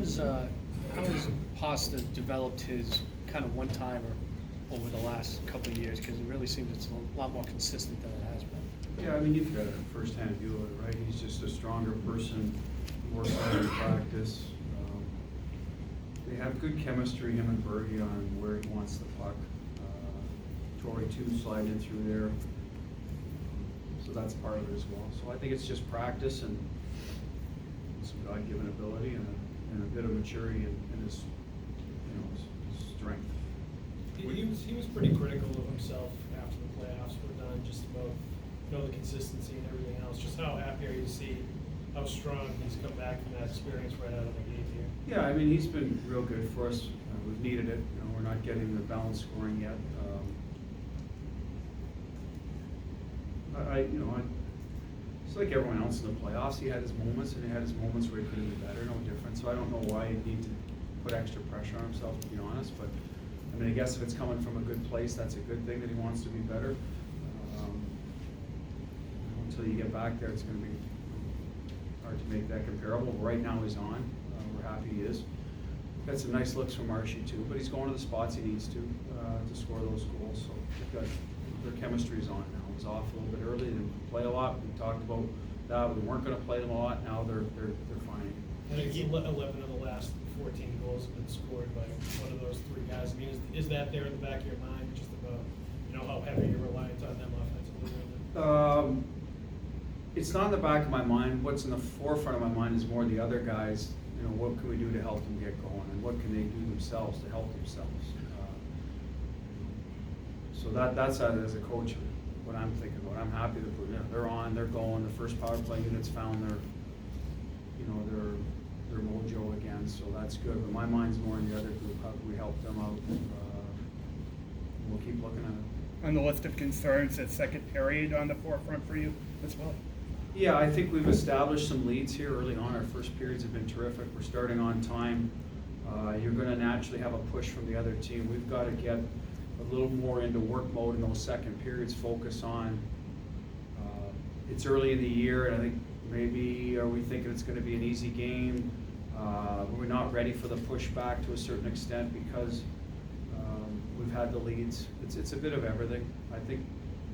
has Pasta developed his kind of one-timer over the last couple of years? Because it really seems it's a lot more consistent than it has been. Yeah, I mean, you've got a first-hand view of it, right? He's just a stronger person, works hard in practice. They have good chemistry, him and Bergie, on where he wants the puck. Torrey too sliding through there. So that's part of it as well. So I think it's just practice and some God-given ability and a bit of maturity in his, his strength. He was pretty critical of himself after the playoffs were done, just about the consistency and everything else. Just how happy are you to see how strong he's come back from that experience right out of the gate here? Yeah, I mean, he's been real good for us. We've needed it. We're not getting the balanced scoring yet. It's like everyone else in the playoffs. He had his moments, and he had his moments where he could have been better. No different. So I don't know why he'd need to put extra pressure on himself, to be honest. But I mean, I guess if it's coming from a good place, that's a good thing that he wants to be better. Until you get back there, it's going to be hard to make that comparable. But right now he's on. We're happy he is. Got some nice looks from Marshy too, but he's going to the spots he needs to score those goals. So their chemistry is on now. It was off a little bit early. They didn't play a lot. We talked about that. We weren't going to play them a lot. Now they're fine. And 11 of the last 14 goals have been scored by one of those three guys. I mean, is that there in the back of your mind, just about how heavy you're reliant on them offensively right now? It's not in the back of my mind. What's in the forefront of my mind is more the other guys. What can we do to help them get going, and what can they do themselves to help themselves? So that's as a coach what I'm thinking about. I'm happy that they're on, they're going. The first power play unit's found their mojo again, so that's good. But my mind's more in the other group. How can we help them out? We'll keep looking at it. On the list of concerns, that second period on the forefront for you as well? Yeah, I think we've established some leads here early on. Our first periods have been terrific. We're starting on time. You're going to naturally have a push from the other team. We've got to get a little more into work mode in those second periods, focus on, it's early in the year, and I think maybe are we thinking it's going to be an easy game? We're not ready for the pushback to a certain extent because we've had the leads. It's a bit of everything. I think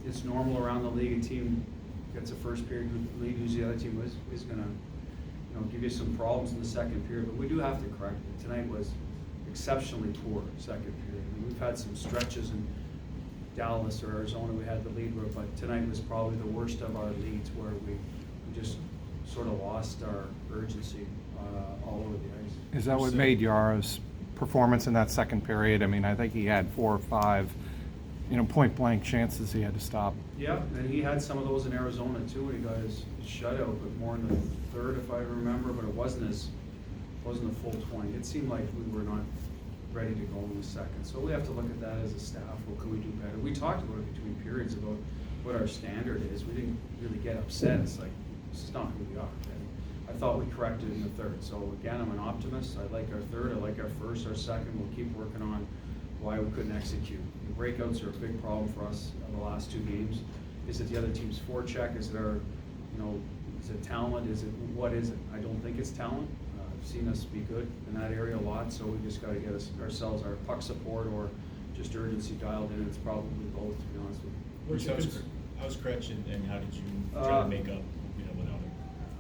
it's normal around the league. A team gets a first period lead, usually the other team is going to give you some problems in the second period, but we do have to correct it. Tonight was exceptionally poor second period. I mean, we've had some stretches in Dallas or Arizona we had the lead, but tonight was probably the worst of our leads where we just sort of lost our urgency all over the ice. Is that what made Yara's performance in that second period? I mean, I think he had 4 or 5 point blank chances he had to stop. Yeah, and he had some of those in Arizona too when he got his shutout, but more in the third if I remember, but it wasn't a full 20. It seemed like we were not ready to go in the second. So we have to look at that as a staff. What can we do better? We talked about it between periods about what our standard is. We didn't really get upset. It's like, this is not who we are. And I thought we corrected in the third. So again, I'm an optimist. I like our third. I like our first, our second. We'll keep working on why we couldn't execute. The breakouts are a big problem for us in the last 2 games. Is it the other team's forecheck? Is it our, is it talent? What is it? I don't think it's talent. I've seen us be good in that area a lot, so we just got to get ourselves our puck support or just urgency dialed in. It's probably both, to be honest with you. How's Kretsch and how did you try to make up, without him?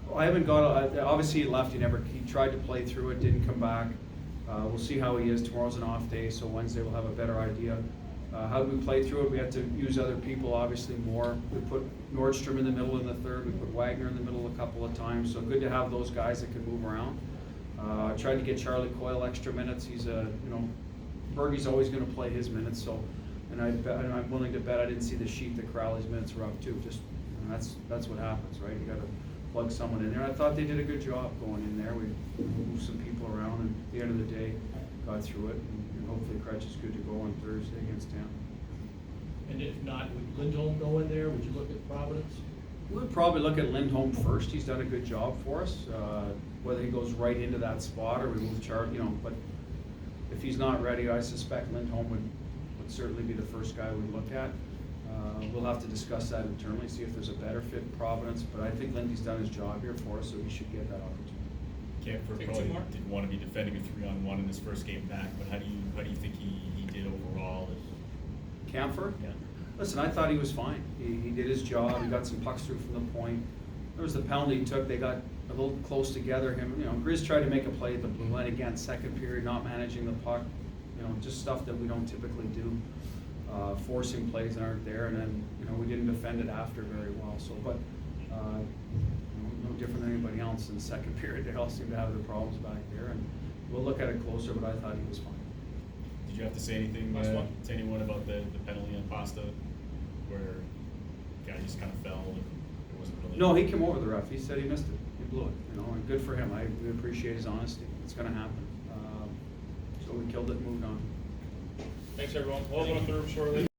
Well, I haven't got. Obviously, he left. He tried to play through it, didn't come back. We'll see how he is. Tomorrow's an off day, so Wednesday we'll have a better idea. How did we play through it? We had to use other people, obviously, more. We put Nordstrom in the middle in the third. We put Wagner in the middle a couple of times. So good to have those guys that can move around. I tried to get Charlie Coyle extra minutes. He's Bergie's always going to play his minutes. So, and I'm willing to bet I didn't see the sheet that Crowley's minutes were up too. Just that's what happens, right? You got to plug someone in there. I thought they did a good job going in there. We moved some people around, and at the end of the day, got through it. And hopefully, Kretsch is good to go on Thursday against Tampa. And if not, would Lindholm go in there? Would you look at Providence? We would probably look at Lindholm first. He's done a good job for us. Whether he goes right into that spot or we move Charlie, but if he's not ready, I suspect Lindholm would certainly be the first guy we'd look at. We'll have to discuss that internally, see if there's a better fit in Providence, but I think Lindy's done his job here for us, so he should get that opportunity. Camphor Take probably two more. didn't want to be defending a 3-on-1 in his first game back, but how do you think he did overall? Camphor? Yeah. Listen, I thought he was fine. He did his job, he got some pucks through from the point. There was the penalty he took, they got a little close together. Grizz tried to make a play at the blue line again, second period, not managing the puck. Just stuff that we don't typically do. Forcing plays that aren't there, and then, we didn't defend it after very well. So, but, no different than anybody else in the second period. They all seem to have their problems back there, and we'll look at it closer, but I thought he was fine. Did you have to say anything Last one. to anyone about the penalty on Pasta, where the guy just kind of fell and it wasn't really? No, he came over the ref. He said he missed it. He blew it, and good for him. We appreciate his honesty. It's gonna happen. So we killed it and moved on. Thanks, everyone. We'll open up the room shortly.